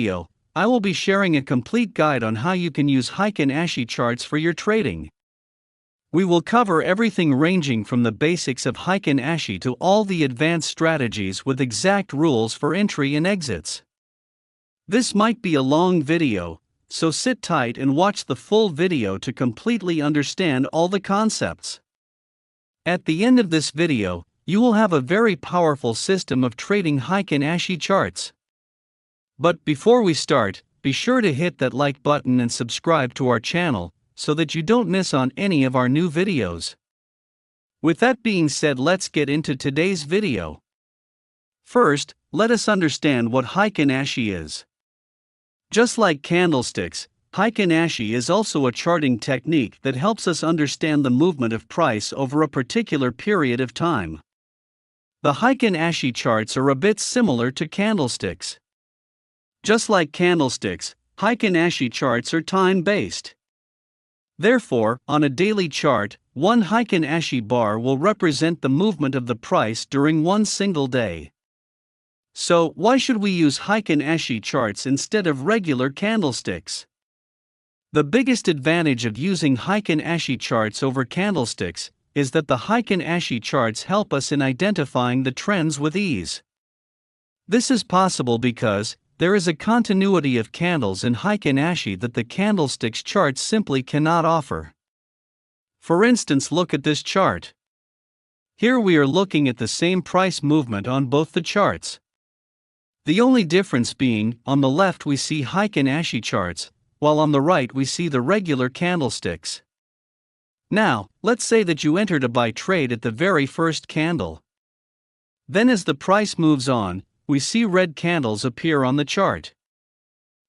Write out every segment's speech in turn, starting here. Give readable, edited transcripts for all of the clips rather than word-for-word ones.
video, I will be sharing a complete guide on how you can use Heiken Ashi charts for your trading. We will cover everything ranging from the basics of Heiken Ashi to all the advanced strategies with exact rules for entry and exits. This might be a long video, so sit tight and watch the full video to completely understand all the concepts. At the end of this video, you will have a very powerful system of trading Heiken Ashi charts. But before we start, be sure to hit that like button and subscribe to our channel, so that you don't miss on any of our new videos. With that being said, let's get into today's video. First, let us understand what Heiken Ashi is. Just like candlesticks, Heiken Ashi is also a charting technique that helps us understand the movement of price over a particular period of time. The Heiken Ashi charts are a bit similar to candlesticks. Just like candlesticks, Heiken Ashi charts are time-based. Therefore, on a daily chart, one Heiken Ashi bar will represent the movement of the price during one single day. So, why should we use Heiken Ashi charts instead of regular candlesticks? The biggest advantage of using Heiken Ashi charts over candlesticks is that the Heiken Ashi charts help us in identifying the trends with ease. This is possible because there is a continuity of candles in Heiken Ashi that the candlesticks charts simply cannot offer. For instance, look at this chart. Here we are looking at the same price movement on both the charts. The only difference being, on the left we see Heiken Ashi charts, while on the right we see the regular candlesticks. Now, let's say that you entered a buy trade at the very first candle. Then as the price moves on, we see red candles appear on the chart.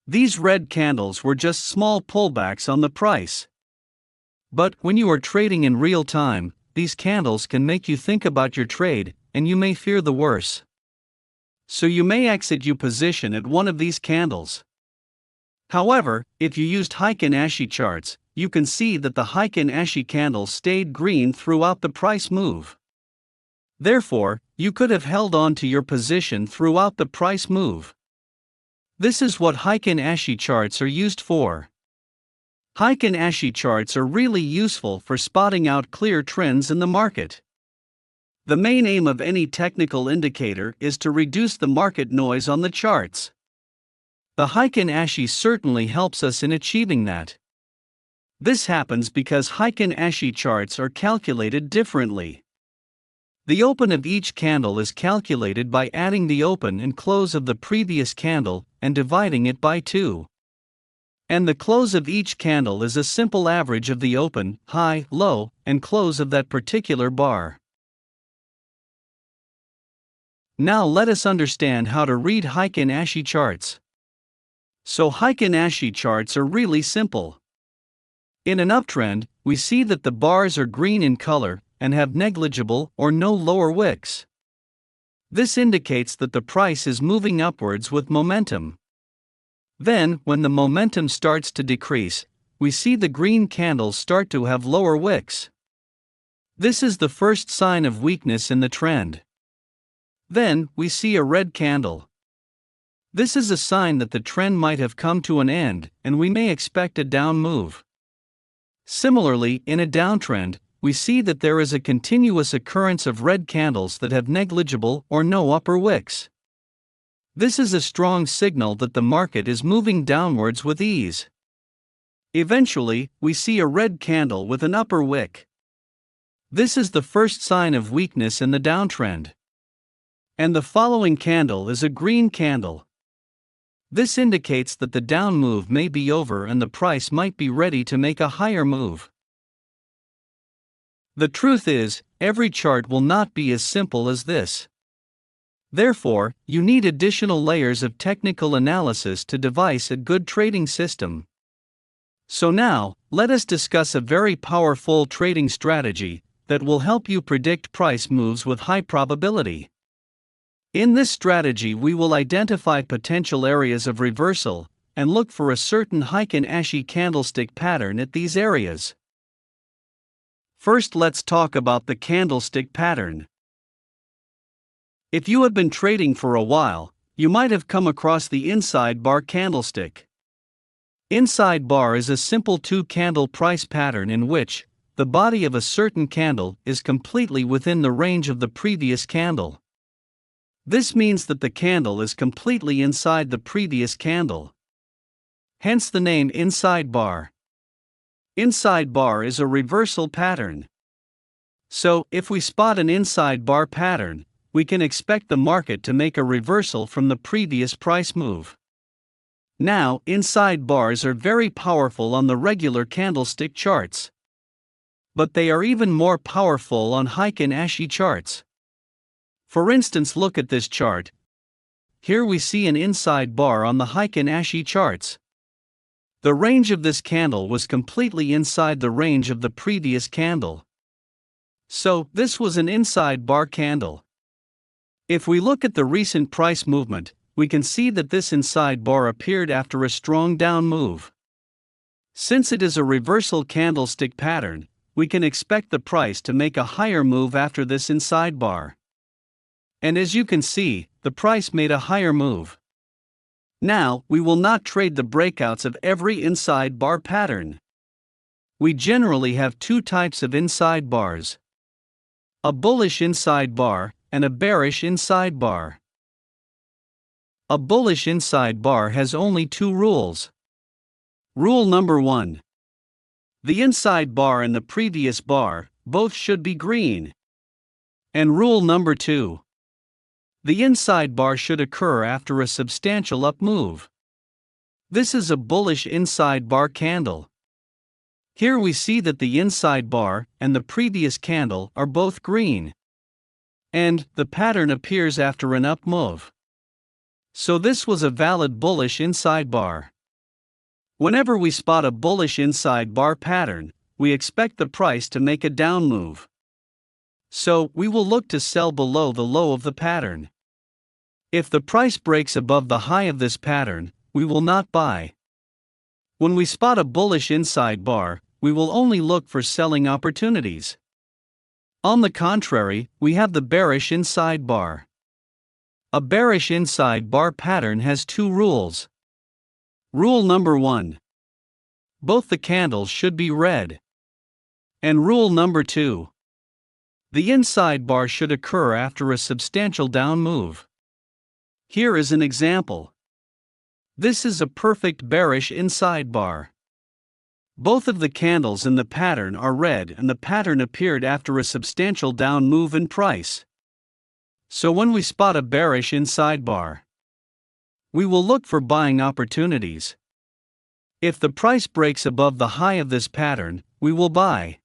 These red candles were just small pullbacks on the price. But when you are trading in real time, these candles can make you think about your trade, and you may fear the worst. So you may exit your position at one of these candles. However, if you used Heiken Ashi charts, you can see that the Heiken Ashi candle stayed green throughout the price move. Therefore, you could have held on to your position throughout the price move. This is what Heiken Ashi charts are used for. Heiken Ashi charts are really useful for spotting out clear trends in the market. The main aim of any technical indicator is to reduce the market noise on the charts. The Heiken Ashi certainly helps us in achieving that. This happens because Heiken Ashi charts are calculated differently. The open of each candle is calculated by adding the open and close of the previous candle and dividing it by 2. And the close of each candle is a simple average of the open, high, low, and close of that particular bar. Now let us understand how to read Heiken Ashi charts. So Heiken Ashi charts are really simple. In an uptrend, we see that the bars are green in color and have negligible or no lower wicks. This indicates that the price is moving upwards with momentum. Then, when the momentum starts to decrease, we see the green candles start to have lower wicks. This is the first sign of weakness in the trend. Then, we see a red candle. This is a sign that the trend might have come to an end, and we may expect a down move. Similarly, in a downtrend, we see that there is a continuous occurrence of red candles that have negligible or no upper wicks. This is a strong signal that the market is moving downwards with ease. Eventually, we see a red candle with an upper wick. This is the first sign of weakness in the downtrend. And the following candle is a green candle. This indicates that the down move may be over and the price might be ready to make a higher move. The truth is, every chart will not be as simple as this. Therefore, you need additional layers of technical analysis to devise a good trading system. So now, let us discuss a very powerful trading strategy that will help you predict price moves with high probability. In this strategy, we will identify potential areas of reversal and look for a certain Heiken Ashi candlestick pattern at these areas. First, let's talk about the candlestick pattern. If you have been trading for a while, you might have come across the inside bar candlestick. Inside bar is a simple two-candle price pattern in which the body of a certain candle is completely within the range of the previous candle. This means that the candle is completely inside the previous candle. Hence the name inside bar. Inside bar is a reversal pattern. So, if we spot an inside bar pattern, we can expect the market to make a reversal from the previous price move. Now, inside bars are very powerful on the regular candlestick charts. But they are even more powerful on Heiken Ashi charts. For instance, look at this chart. Here we see an inside bar on the Heiken Ashi charts. The range of this candle was completely inside the range of the previous candle. So, this was an inside bar candle. If we look at the recent price movement, we can see that this inside bar appeared after a strong down move. Since it is a reversal candlestick pattern, we can expect the price to make a higher move after this inside bar. And as you can see, the price made a higher move. Now, we will not trade the breakouts of every inside bar pattern. We generally have two types of inside bars: a bullish inside bar and a bearish inside bar. A bullish inside bar has only two rules. Rule number 1. The inside bar and the previous bar, both should be green. And rule number 2. The inside bar should occur after a substantial up move. This is a bullish inside bar candle. Here we see that the inside bar and the previous candle are both green. And the pattern appears after an up move. So this was a valid bullish inside bar. Whenever we spot a bullish inside bar pattern, we expect the price to make a down move. So, we will look to sell below the low of the pattern. If the price breaks above the high of this pattern, we will not buy. When we spot a bullish inside bar, we will only look for selling opportunities. On the contrary, we have the bearish inside bar. A bearish inside bar pattern has two rules. Rule number 1. Both the candles should be red. And rule number 2. The inside bar should occur after a substantial down move. Here is an example. This is a perfect bearish inside bar. Both of the candles in the pattern are red and the pattern appeared after a substantial down move in price. So when we spot a bearish inside bar, we will look for buying opportunities. If the price breaks above the high of this pattern, we will buy.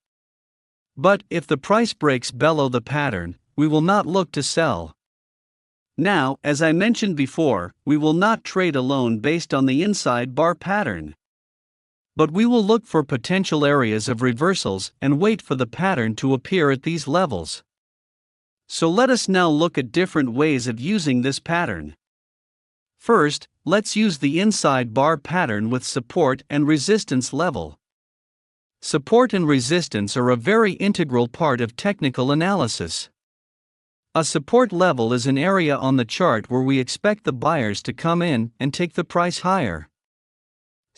But if the price breaks below the pattern, we will not look to sell. Now, as I mentioned before, we will not trade alone based on the inside bar pattern. But we will look for potential areas of reversals and wait for the pattern to appear at these levels. So let us now look at different ways of using this pattern. First, let's use the inside bar pattern with support and resistance level. Support and resistance are a very integral part of technical analysis. A support level is an area on the chart where we expect the buyers to come in and take the price higher.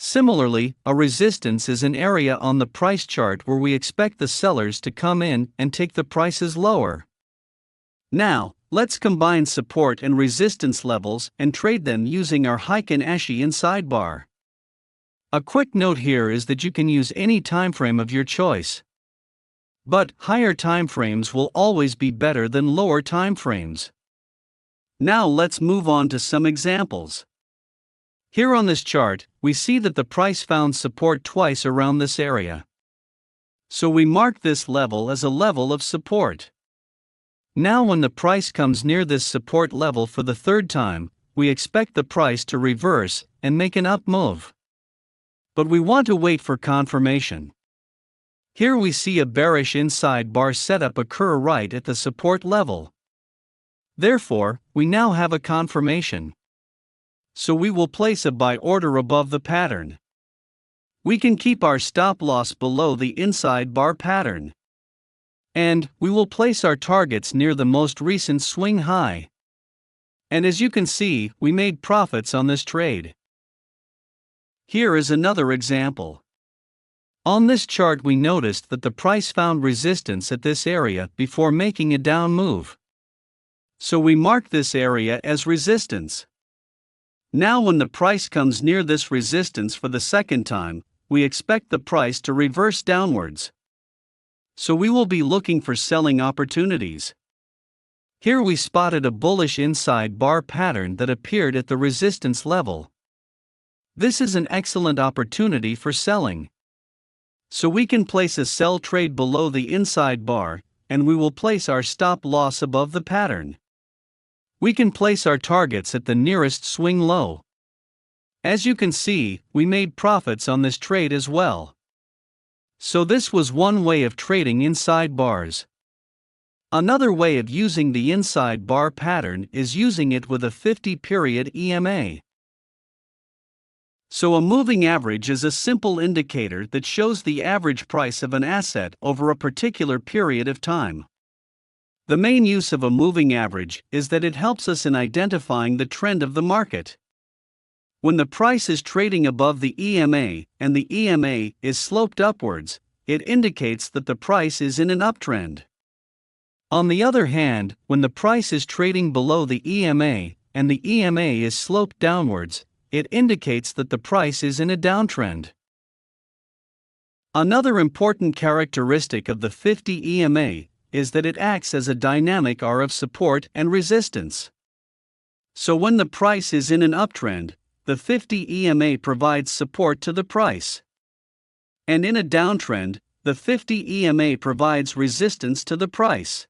Similarly, a resistance is an area on the price chart where we expect the sellers to come in and take the prices lower. Now, let's combine support and resistance levels and trade them using our Heiken Ashi inside bar. A quick note here is that you can use any time frame of your choice. But higher time frames will always be better than lower time frames. Now let's move on to some examples. Here on this chart, we see that the price found support twice around this area. So we mark this level as a level of support. Now when the price comes near this support level for the third time, we expect the price to reverse and make an up move. But we want to wait for confirmation. Here we see a bearish inside bar setup occur right at the support level. Therefore, we now have a confirmation. So we will place a buy order above the pattern. We can keep our stop loss below the inside bar pattern. And we will place our targets near the most recent swing high. And as you can see, we made profits on this trade. Here is another example. On this chart we noticed that the price found resistance at this area before making a down move. So we marked this area as resistance. Now when the price comes near this resistance for the second time, we expect the price to reverse downwards. So we will be looking for selling opportunities. Here we spotted a bullish inside bar pattern that appeared at the resistance level. This is an excellent opportunity for selling. So we can place a sell trade below the inside bar, and we will place our stop loss above the pattern. We can place our targets at the nearest swing low. As you can see, we made profits on this trade as well. So this was one way of trading inside bars. Another way of using the inside bar pattern is using it with a 50-period EMA. So a moving average is a simple indicator that shows the average price of an asset over a particular period of time. The main use of a moving average is that it helps us in identifying the trend of the market. When the price is trading above the EMA and the EMA is sloped upwards, it indicates that the price is in an uptrend. On the other hand, when the price is trading below the EMA and the EMA is sloped downwards, it indicates that the price is in a downtrend. Another important characteristic of the 50 EMA is that it acts as a dynamic R of support and resistance. So when the price is in an uptrend, the 50 EMA provides support to the price. And in a downtrend, the 50 EMA provides resistance to the price.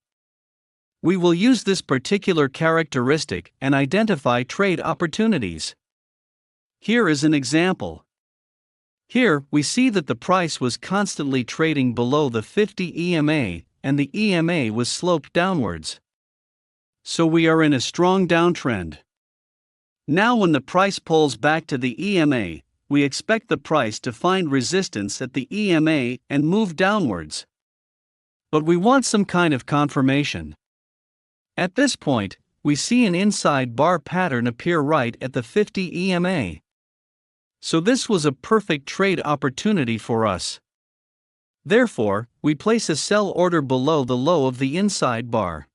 We will use this particular characteristic and identify trade opportunities. Here is an example. Here, we see that the price was constantly trading below the 50 EMA, and the EMA was sloped downwards. So we are in a strong downtrend. Now when the price pulls back to the EMA, we expect the price to find resistance at the EMA and move downwards. But we want some kind of confirmation. At this point, we see an inside bar pattern appear right at the 50 EMA. So this was a perfect trade opportunity for us. Therefore, we place a sell order below the low of the inside bar.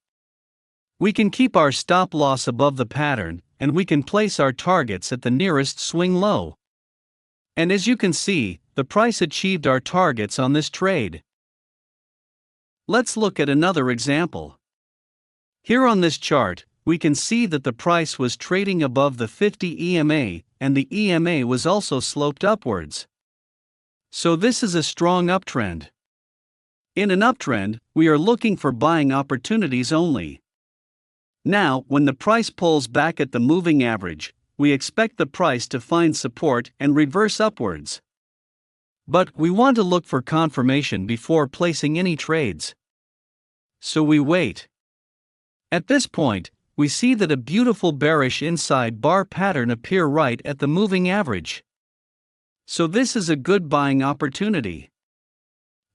We can keep our stop loss above the pattern, and we can place our targets at the nearest swing low. And as you can see, the price achieved our targets on this trade. Let's look at another example. Here on this chart, we can see that the price was trading above the 50 EMA, and the EMA was also sloped upwards. So this is a strong uptrend. In an uptrend, we are looking for buying opportunities only. Now, when the price pulls back at the moving average, we expect the price to find support and reverse upwards. But we want to look for confirmation before placing any trades. So we wait. At this point, we see that a beautiful bearish inside bar pattern appear right at the moving average. So this is a good buying opportunity.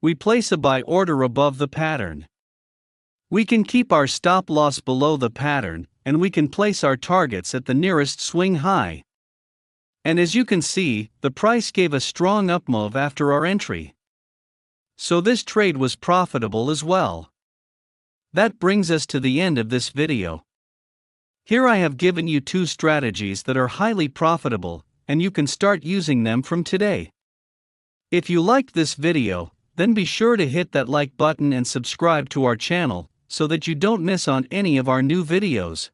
We place a buy order above the pattern. We can keep our stop loss below the pattern, and we can place our targets at the nearest swing high. And as you can see, the price gave a strong up move after our entry. So this trade was profitable as well. That brings us to the end of this video. Here I have given you two strategies that are highly profitable, and you can start using them from today. If you liked this video, then be sure to hit that like button and subscribe to our channel, so that you don't miss on any of our new videos.